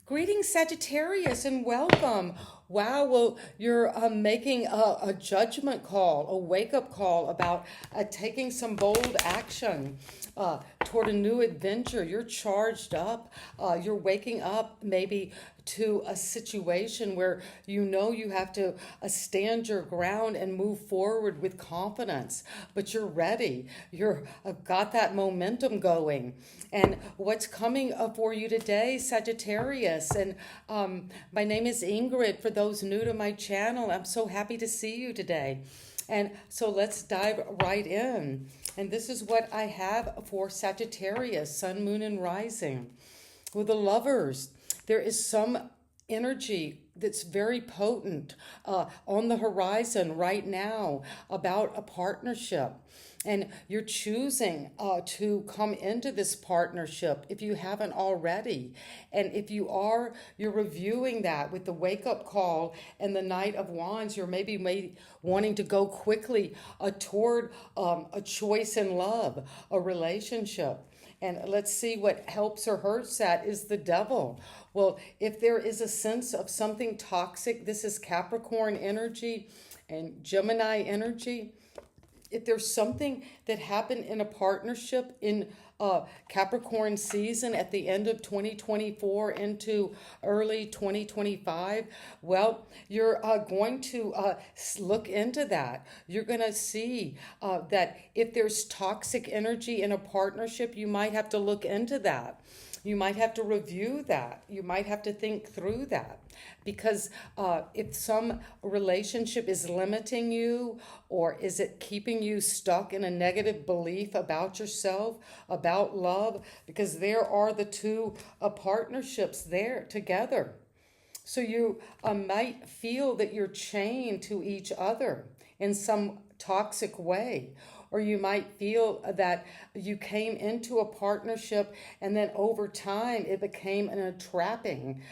Greetings, Sagittarius, and welcome. Wow, well, you're making a judgment call, a wake up call about taking some bold action toward a new adventure. You're charged up. You're waking up maybe to a situation where you know you have to stand your ground and move forward with confidence, but you're ready. You're got that momentum going. And what's coming for you today, Sagittarius? And my name is Ingrid. For those new to my channel, I'm so happy to see you today. And so let's dive right in. And this is what I have for Sagittarius, Sun, Moon, and Rising. With the lovers, there is some energy that's very potent on the horizon right now about a partnership. And you're choosing to come into this partnership if you haven't already. And if you are, you're reviewing that with the wake-up call and the Knight of Wands. You're maybe wanting to go quickly toward a choice in love, a relationship. And let's see what helps or hurts that is the devil. Well, if there is a sense of something toxic, this is Capricorn energy and Gemini energy. If there's something that happened in a partnership in Capricorn season at the end of 2024 into early 2025, well, you're going to look into that. You're going to see that if there's toxic energy in a partnership, you might have to look into that. You might have to review that. You might have to think through that. Because if some relationship is limiting you, or is it keeping you stuck in a negative belief about yourself, about love, because there are the two partnerships there together. So you might feel that you're chained to each other in some toxic way. Or you might feel that you came into a partnership and then over time it became an entrapping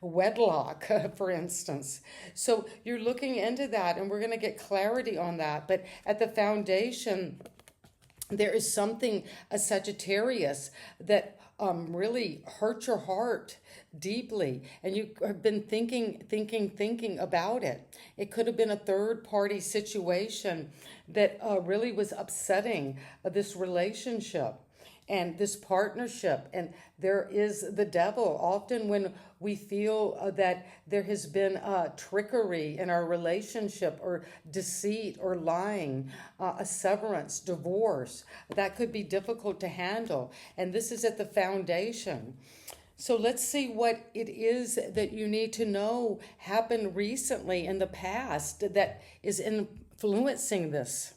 wedlock, for instance. So you're looking into that, and we're going to get clarity on that. But at the foundation, there is something, a Sagittarius, that really hurt your heart deeply, and you have been thinking about it. It could have been a third party situation that really was upsetting this relationship and this partnership. And there is the devil. Often when we feel that there has been trickery in our relationship, or deceit, or lying, a severance, divorce, that could be difficult to handle. And this is at the foundation. So let's see what it is that you need to know happened recently in the past that is influencing this.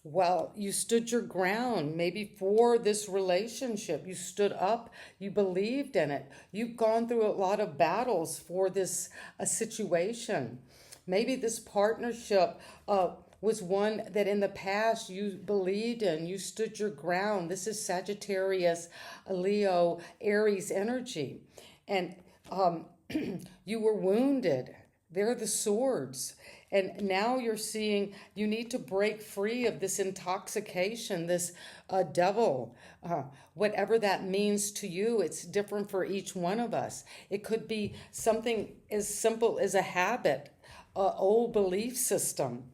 Well, you stood your ground, maybe for this relationship. You stood up, you believed in it. You've gone through a lot of battles for this situation. Maybe this partnership was one that in the past you believed in, you stood your ground. This is Sagittarius, Leo, Aries energy. And you were wounded. They're the swords. And now you're seeing you need to break free of this intoxication, this devil, whatever that means to you. It's different for each one of us. It could be something as simple as a habit, old belief system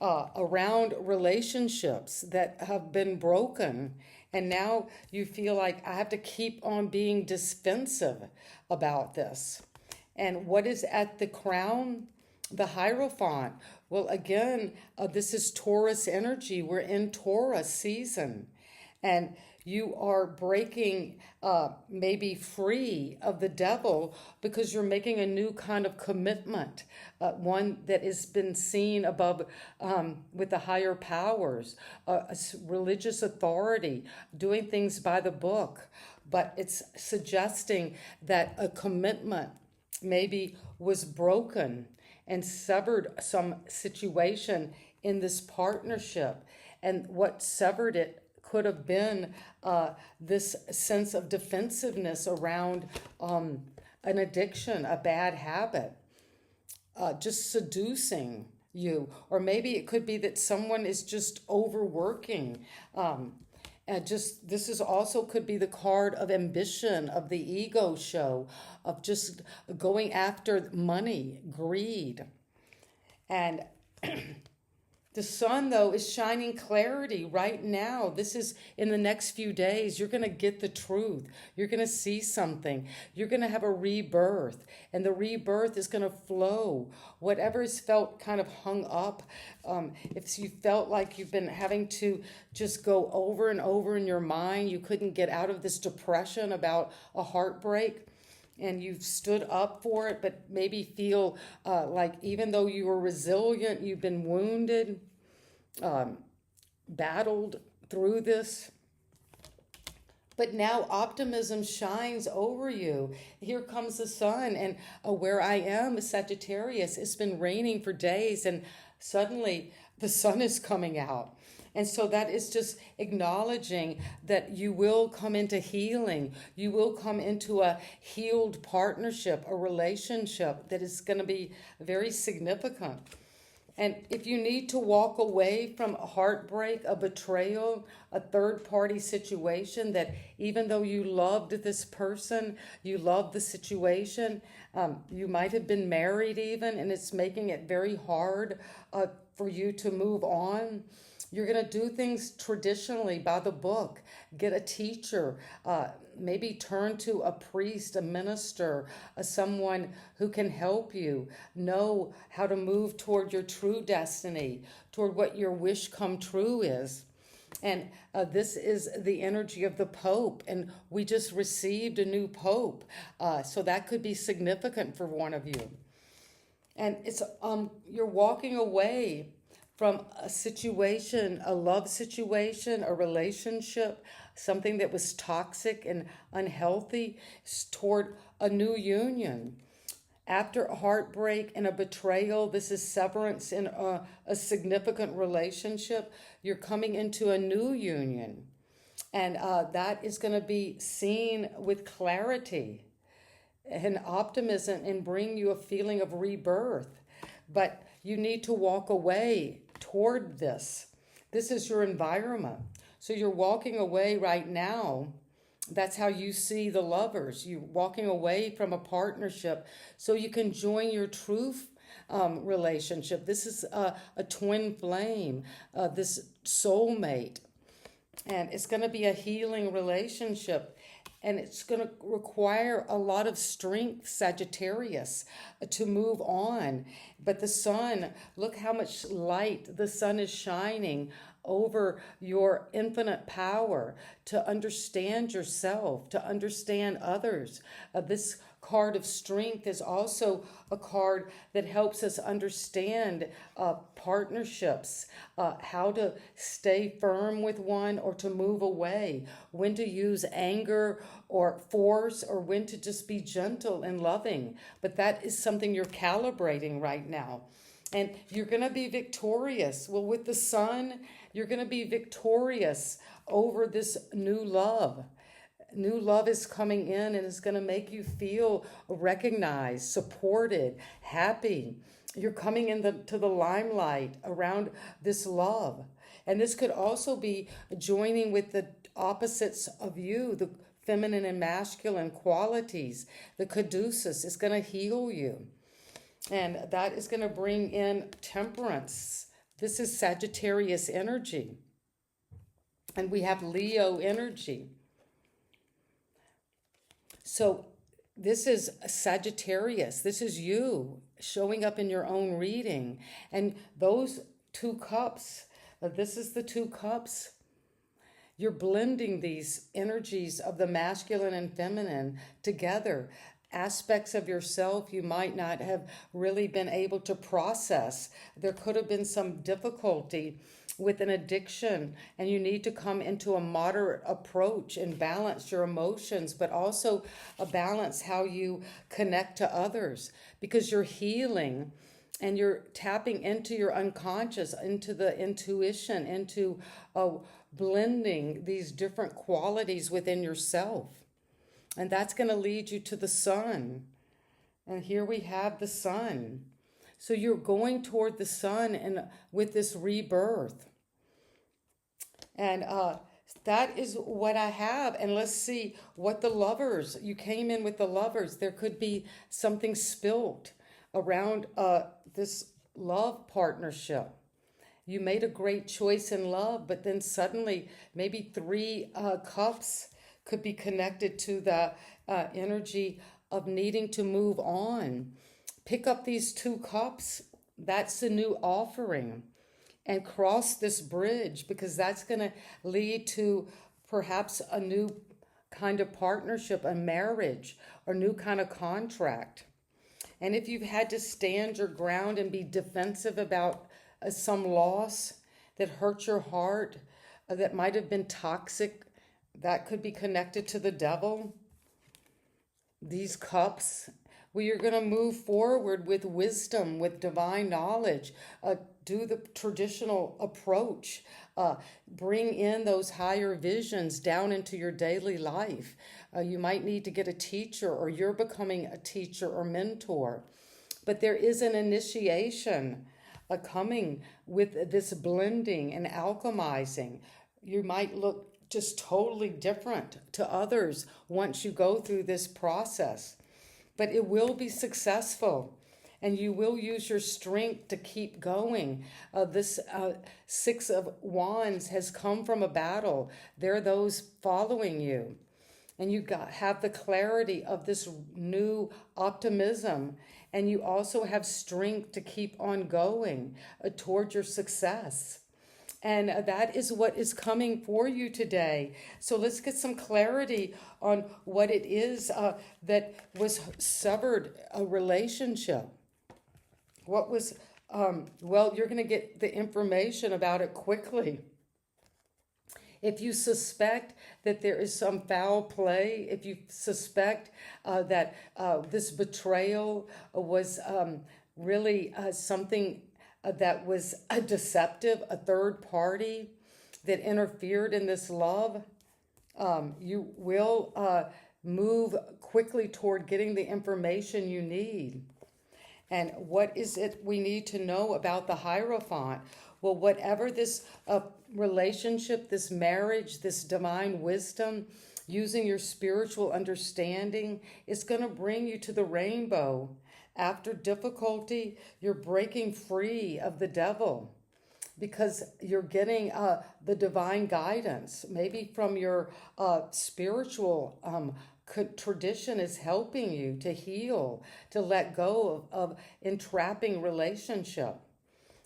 around relationships that have been broken. And now you feel like I have to keep on being defensive about this. And what is at the crown? The Hierophant. Well, again, this is Taurus energy. We're in Taurus season. And you are breaking maybe free of the devil because you're making a new kind of commitment, one that has been seen above with the higher powers, religious authority, doing things by the book. But it's suggesting that a commitment maybe was broken and severed some situation in this partnership. And what severed it could have been this sense of defensiveness around an addiction, a bad habit, just seducing you. Or maybe it could be that someone is just overworking And just this is also could be the card of ambition, of the ego show, of just going after money, greed. And the sun, though, is shining clarity right now. This is in the next few days. You're going to get the truth. You're going to see something. You're going to have a rebirth. And the rebirth is going to flow. Whatever has felt kind of hung up, if you felt like you've been having to just go over and over in your mind, you couldn't get out of this depression about a heartbreak, and you've stood up for it, but maybe feel like even though you were resilient, you've been wounded, battled through this. But now optimism shines over you. Here comes the sun, and where I am, Sagittarius, it's been raining for days, and suddenly the sun is coming out. And so that is just acknowledging that you will come into healing. You will come into a healed partnership, a relationship that is going to be very significant. And if you need to walk away from a heartbreak, a betrayal, a third-party situation that even though you loved this person, you loved the situation, you might have been married even, and it's making it very hard for you to move on. You're going to do things traditionally by the book. Get a teacher, maybe turn to a priest, a minister, someone who can help you know how to move toward your true destiny, toward what your wish come true is. And this is the energy of the Pope, and we just received a new Pope, so that could be significant for one of you. And it's you're walking away from a situation, a love situation, a relationship, something that was toxic and unhealthy, toward a new union. After a heartbreak and a betrayal, this is severance in a significant relationship. You're coming into a new union. And that is going to be seen with clarity and optimism and bring you a feeling of rebirth. But you need to walk away toward this. This is your environment. So you're walking away right now. That's how you see the lovers. You're walking away from a partnership so you can join your true relationship. This is a twin flame, this soulmate. And it's going to be a healing relationship. And it's going to require a lot of strength, Sagittarius, to move on. But the sun, look how much light the sun is shining over your infinite power to understand yourself, to understand others. This card of strength is also a card that helps us understand partnerships, how to stay firm with one or to move away, when to use anger or force, or when to just be gentle and loving. But that is something you're calibrating right now. And you're going to be victorious. Well, with the sun, you're going to be victorious over this new love. New love is coming in and it's going to make you feel recognized, supported, happy. You're coming into the limelight around this love. And this could also be joining with the opposites of you, the feminine and masculine qualities. The caduceus is going to heal you. And that is going to bring in temperance. This is Sagittarius energy. And we have Leo energy. So this is Sagittarius. This is you showing up in your own reading. And those two cups, this is the two cups. You're blending these energies of the masculine and feminine together. Aspects of yourself you might not have really been able to process. There could have been some difficulty with an addiction, and you need to come into a moderate approach and balance your emotions, but also balance how you connect to others, because you're healing and you're tapping into your unconscious, into the intuition, into blending these different qualities within yourself. And that's going to lead you to the sun. And here we have the sun. So you're going toward the sun and with this rebirth. And That is what I have. And let's see what the lovers, you came in with the lovers. There could be something spilt around this love partnership. You made a great choice in love, but then suddenly maybe three cups could be connected to the energy of needing to move on. Pick up these two cups. That's the new offering, and cross this bridge, because that's going to lead to perhaps a new kind of partnership, a marriage, or new kind of contract. And if you've had to stand your ground and be defensive about some loss that hurt your heart, that might have been toxic, that could be connected to the devil. These cups, where you're going to move forward with wisdom, with divine knowledge, do the traditional approach, bring in those higher visions down into your daily life. You might need to get a teacher, or you're becoming a teacher or mentor. But there is an initiation coming with this blending and alchemizing. You might look just totally different to others once you go through this process. But it will be successful, and you will use your strength to keep going. This Six of Wands has come from a battle. There are those following you, and you have the clarity of this new optimism, and you also have strength to keep on going toward your success. And that is what is coming for you today. So let's get some clarity on what it is that was severed a relationship. What was, well, you're going to get the information about it quickly. If you suspect that there is some foul play, if you suspect that this betrayal was really something that was a deceptive, a third party that interfered in this love, you will move quickly toward getting the information you need. And what is it we need to know about the Hierophant? Well, whatever this relationship, this marriage, this divine wisdom, using your spiritual understanding, is going to bring you to the rainbow. After difficulty, you're breaking free of the devil, because you're getting the divine guidance. Maybe from your spiritual tradition is helping you to heal, to let go of entrapping relationship.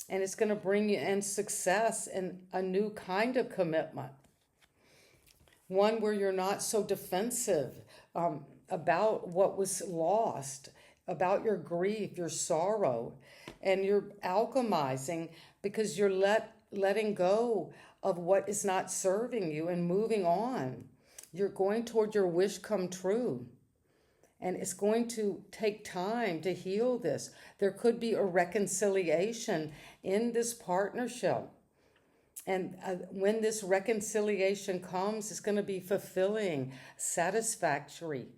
And it's going to bring you in success and a new kind of commitment. One where you're not so defensive about what was lost, about your grief, your sorrow, and you're alchemizing because you're letting go of what is not serving you and moving on. You're going toward your wish come true. And it's going to take time to heal this. There could be a reconciliation in this partnership. And when this reconciliation comes, it's going to be fulfilling, satisfactory,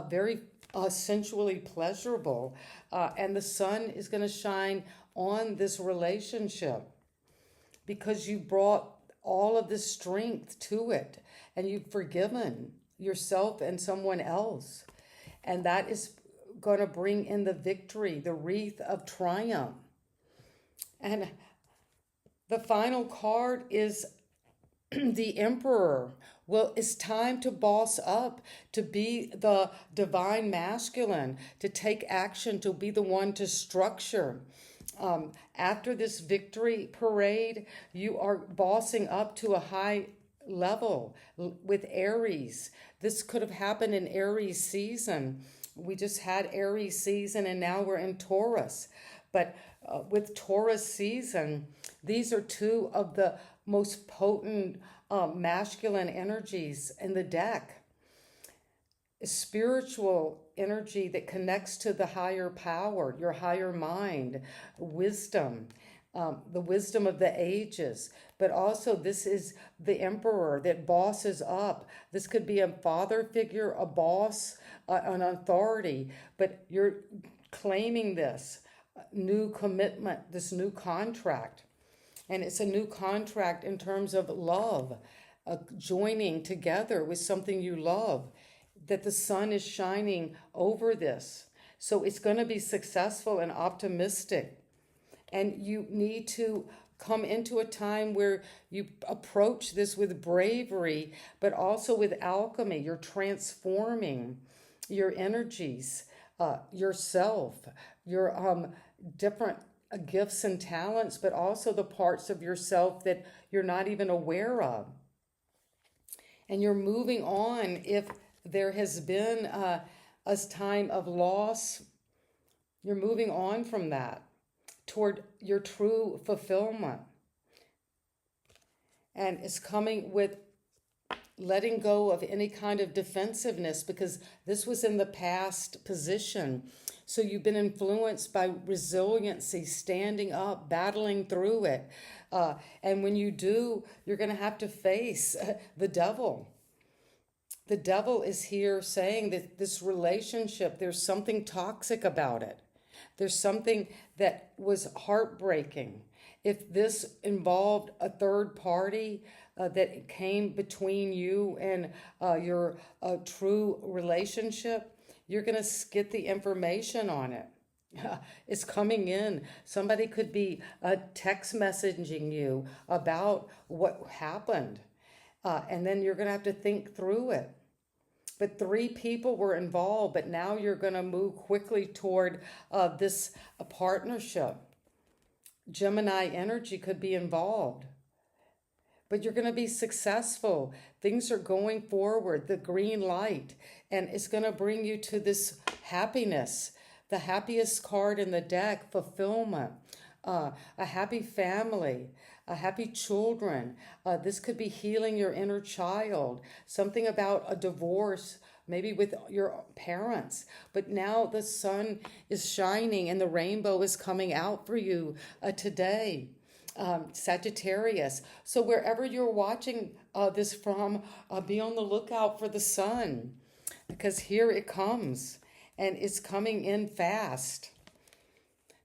very sensually pleasurable. And the sun is going to shine on this relationship because you brought all of this strength to it, and you've forgiven yourself and someone else. And that is going to bring in the victory, the wreath of triumph. And the final card is the Emperor. Well, it's time to boss up, to be the divine masculine, to take action, to be the one to structure. After this victory parade, you are bossing up to a high level with Aries. This could have happened in Aries season. We just had Aries season, and now we're in Taurus. But with Taurus season, these are two of the most potent masculine energies in the deck. Spiritual energy that connects to the higher power, your higher mind, wisdom, the wisdom of the ages. But also this is the Emperor that bosses up. This could be a father figure, a boss, an authority, but you're claiming this new commitment, this new contract. And it's a new contract in terms of love. joining together with something you love, that the sun is shining over this. So it's going to be successful and optimistic. And you need to come into a time where you approach this with bravery, but also with alchemy. You're transforming your energies, yourself, your different gifts and talents, but also the parts of yourself that you're not even aware of. And you're moving on. If there has been a time of loss, you're moving on from that toward your true fulfillment. And it's coming with letting go of any kind of defensiveness, because this was in the past position. So you've been influenced by resiliency, standing up, battling through it. And when you do, you're going to have to face the devil. The devil is here saying that this relationship, there's something toxic about it. There's something that was heartbreaking. If this involved a third party that came between you and your true relationship, you're going to get the information on it. It's coming in. Somebody could be text messaging you about what happened. And then you're going to have to think through it. But 3 people were involved, but now you're going to move quickly toward this partnership. Gemini energy could be involved, but you're going to be successful. Things are going forward, the green light, and it's going to bring you to this happiness, the happiest card in the deck, fulfillment, a happy family, a happy children. This could be healing your inner child, something about a divorce, maybe with your parents. But now the sun is shining and the rainbow is coming out for you today. Sagittarius. So wherever you're watching this from, be on the lookout for the sun, because here it comes and it's coming in fast.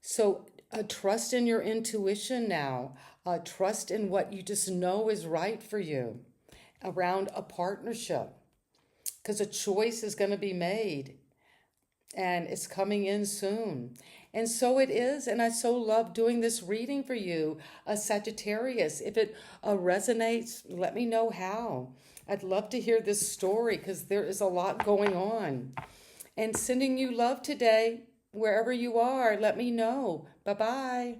So trust in your intuition now. Trust in what you just know is right for you around a partnership, because a choice is going to be made and it's coming in soon. And so it is. And I so love doing this reading for you, Sagittarius. If it resonates, let me know how. I'd love to hear this story, because there is a lot going on. And sending you love today, wherever you are. Let me know. Bye-bye.